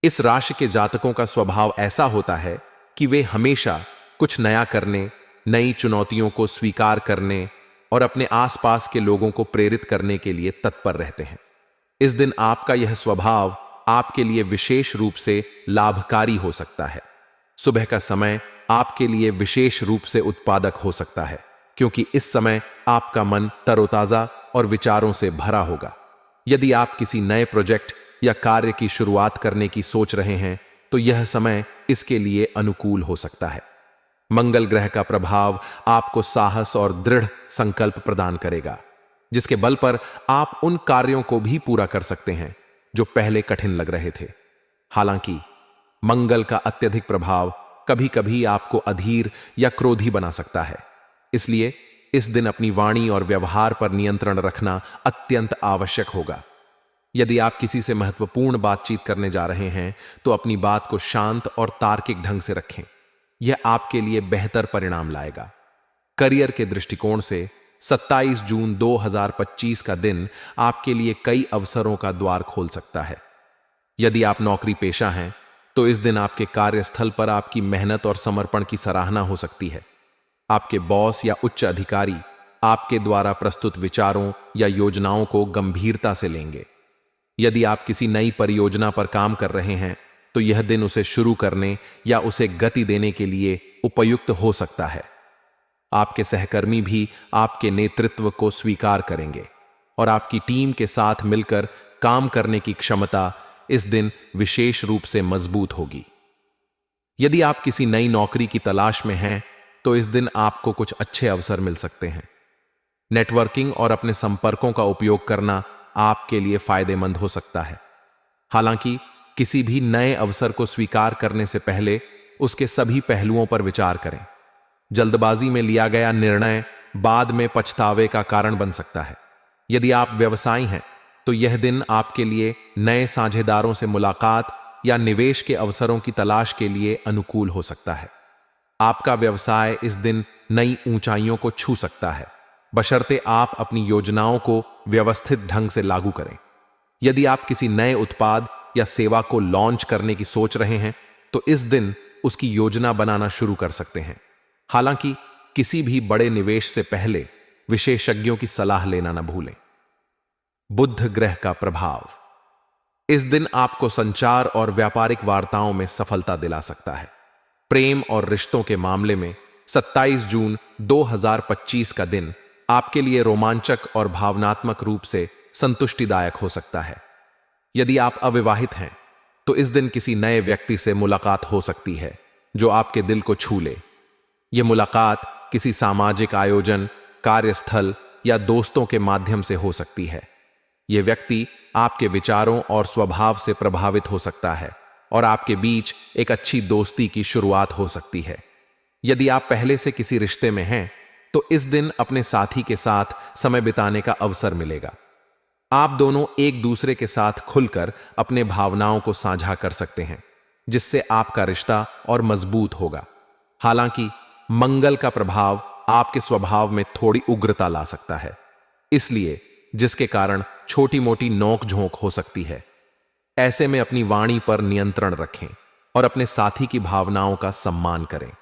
इस राशि के जातकों का स्वभाव ऐसा होता है कि वे हमेशा कुछ नया करने, नई चुनौतियों को स्वीकार करने और अपने आसपास के लोगों को प्रेरित करने के लिए तत्पर रहते हैं। इस दिन आपका यह स्वभाव आपके लिए विशेष रूप से लाभकारी हो सकता है। सुबह का समय आपके लिए विशेष रूप से उत्पादक हो सकता है, क्योंकि इस समय आपका मन तरोताजा और विचारों से भरा होगा। यदि आप किसी नए प्रोजेक्ट या कार्य की शुरुआत करने की सोच रहे हैं, तो यह समय इसके लिए अनुकूल हो सकता है। मंगल ग्रह का प्रभाव आपको साहस और दृढ़ संकल्प प्रदान करेगा, जिसके बल पर आप उन कार्यों को भी पूरा कर सकते हैं जो पहले कठिन लग रहे थे। हालांकि मंगल का अत्यधिक प्रभाव कभी कभी आपको अधीर या क्रोधी बना सकता है, इसलिए इस दिन अपनी वाणी और व्यवहार पर नियंत्रण रखना अत्यंत आवश्यक होगा। यदि आप किसी से महत्वपूर्ण बातचीत करने जा रहे हैं, तो अपनी बात को शांत और तार्किक ढंग से रखें। यह आपके लिए बेहतर परिणाम लाएगा। करियर के दृष्टिकोण से 27 जून 2025 का दिन आपके लिए कई अवसरों का द्वार खोल सकता है। यदि आप नौकरी पेशा हैं, तो इस दिन आपके कार्यस्थल पर आपकी मेहनत और समर्पण की सराहना हो सकती है। आपके बॉस या उच्च अधिकारी आपके द्वारा प्रस्तुत विचारों या योजनाओं को गंभीरता से लेंगे। यदि आप किसी नई परियोजना पर काम कर रहे हैं, तो यह दिन उसे शुरू करने या उसे गति देने के लिए उपयुक्त हो सकता है। आपके सहकर्मी भी आपके नेतृत्व को स्वीकार करेंगे और आपकी टीम के साथ मिलकर काम करने की क्षमता इस दिन विशेष रूप से मजबूत होगी। यदि आप किसी नई नौकरी की तलाश में हैं, तो इस दिन आपको कुछ अच्छे अवसर मिल सकते हैं। नेटवर्किंग और अपने संपर्कों का उपयोग करना आपके लिए फायदेमंद हो सकता है। हालांकि किसी भी नए अवसर को स्वीकार करने से पहले उसके सभी पहलुओं पर विचार करें। जल्दबाजी में लिया गया निर्णय बाद में पछतावे का कारण बन सकता है। यदि आप व्यवसायी हैं, तो यह दिन आपके लिए नए साझेदारों से मुलाकात या निवेश के अवसरों की तलाश के लिए अनुकूल हो सकता है। आपका व्यवसाय इस दिन नई ऊंचाइयों को छू सकता है, बशर्ते आप अपनी योजनाओं को व्यवस्थित ढंग से लागू करें। यदि आप किसी नए उत्पाद या सेवा को लॉन्च करने की सोच रहे हैं, तो इस दिन उसकी योजना बनाना शुरू कर सकते हैं। हालांकि किसी भी बड़े निवेश से पहले विशेषज्ञों की सलाह लेना न भूलें। बुध ग्रह का प्रभाव इस दिन आपको संचार और व्यापारिक वार्ताओं में सफलता दिला सकता है। प्रेम और रिश्तों के मामले में 27 जून 2025 का दिन आपके लिए रोमांचक और भावनात्मक रूप से संतुष्टिदायक हो सकता है। यदि आप अविवाहित हैं, तो इस दिन किसी नए व्यक्ति से मुलाकात हो सकती है जो आपके दिल को छू ले। यह मुलाकात किसी सामाजिक आयोजन, कार्यस्थल या दोस्तों के माध्यम से हो सकती है। यह व्यक्ति आपके विचारों और स्वभाव से प्रभावित हो सकता है और आपके बीच एक अच्छी दोस्ती की शुरुआत हो सकती है। यदि आप पहले से किसी रिश्ते में हैं, तो इस दिन अपने साथी के साथ समय बिताने का अवसर मिलेगा। आप दोनों एक दूसरे के साथ खुलकर अपने भावनाओं को साझा कर सकते हैं, जिससे आपका रिश्ता और मजबूत होगा। हालांकि मंगल का प्रभाव आपके स्वभाव में थोड़ी उग्रता ला सकता है, इसलिए जिसके कारण छोटी मोटी नोक-झोंक हो सकती है। ऐसे में अपनी वाणी पर नियंत्रण रखें और अपने साथी की भावनाओं का सम्मान करें।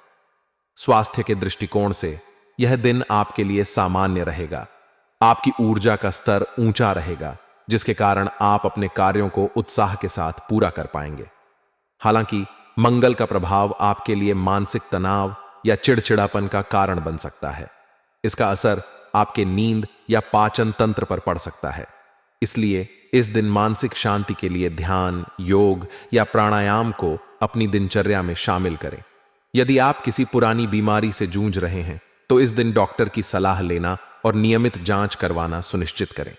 स्वास्थ्य के दृष्टिकोण से यह दिन आपके लिए सामान्य रहेगा। आपकी ऊर्जा का स्तर ऊंचा रहेगा, जिसके कारण आप अपने कार्यों को उत्साह के साथ पूरा कर पाएंगे। हालांकि मंगल का प्रभाव आपके लिए मानसिक तनाव या चिड़चिड़ापन का कारण बन सकता है। इसका असर आपके नींद या पाचन तंत्र पर पड़ सकता है। इसलिए इस दिन मानसिक शांति के लिए ध्यान, योग या प्राणायाम को अपनी दिनचर्या में शामिल करें। यदि आप किसी पुरानी बीमारी से जूझ रहे हैं, तो इस दिन डॉक्टर की सलाह लेना और नियमित जांच करवाना सुनिश्चित करें।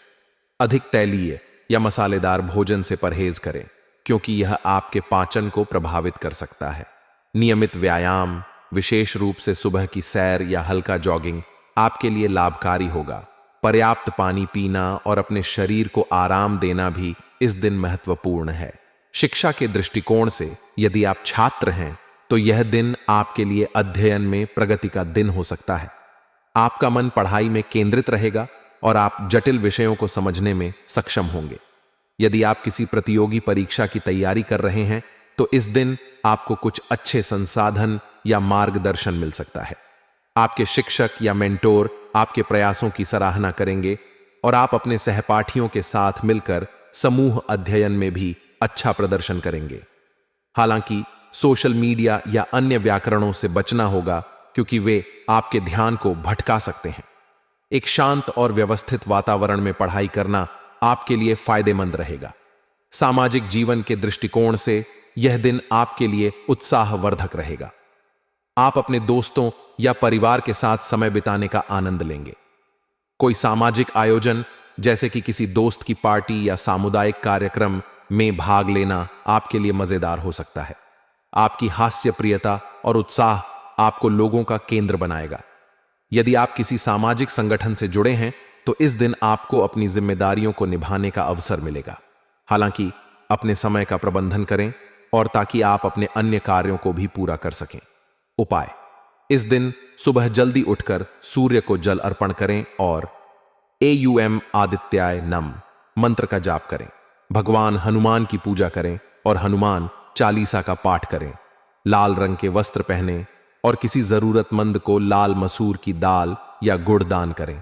अधिक तैलीय या मसालेदार भोजन से परहेज करें, क्योंकि यह आपके पाचन को प्रभावित कर सकता है। नियमित व्यायाम, विशेष रूप से सुबह की सैर या हल्का जॉगिंग आपके लिए लाभकारी होगा। पर्याप्त पानी पीना और अपने शरीर को आराम देना भी इस दिन महत्वपूर्ण है। शिक्षा के दृष्टिकोण से यदि आप छात्र हैं, तो यह दिन आपके लिए अध्ययन में प्रगति का दिन हो सकता है। आपका मन पढ़ाई में केंद्रित रहेगा और आप जटिल विषयों को समझने में सक्षम होंगे। यदि आप किसी प्रतियोगी परीक्षा की तैयारी कर रहे हैं, तो इस दिन आपको कुछ अच्छे संसाधन या मार्गदर्शन मिल सकता है। आपके शिक्षक या मेंटोर आपके प्रयासों की सराहना करेंगे और आप अपने सहपाठियों के साथ मिलकर समूह अध्ययन में भी अच्छा प्रदर्शन करेंगे। हालांकि सोशल मीडिया या अन्य व्याकरणों से बचना होगा, क्योंकि वे आपके ध्यान को भटका सकते हैं। एक शांत और व्यवस्थित वातावरण में पढ़ाई करना आपके लिए फायदेमंद रहेगा। सामाजिक जीवन के दृष्टिकोण से यह दिन आपके लिए उत्साहवर्धक रहेगा। आप अपने दोस्तों या परिवार के साथ समय बिताने का आनंद लेंगे। कोई सामाजिक आयोजन जैसे कि किसी दोस्त की पार्टी या सामुदायिक कार्यक्रम में भाग लेना आपके लिए मजेदार हो सकता है। आपकी हास्यप्रियता और उत्साह आपको लोगों का केंद्र बनाएगा। यदि आप किसी सामाजिक संगठन से जुड़े हैं तो इस दिन आपको अपनी जिम्मेदारियों को निभाने का अवसर मिलेगा। हालांकि अपने समय का प्रबंधन करें और ताकि आप अपने अन्य कार्यों को भी पूरा कर सकें। उपाय: इस दिन सुबह जल्दी उठकर सूर्य को जल अर्पण करें और एयुएम आदित्याय नम मंत्र का जाप करें। भगवान हनुमान की पूजा करें और हनुमान चालीसा का पाठ करें। लाल रंग के वस्त्र पहनें और किसी जरूरतमंद को लाल मसूर की दाल या गुड़ दान करें।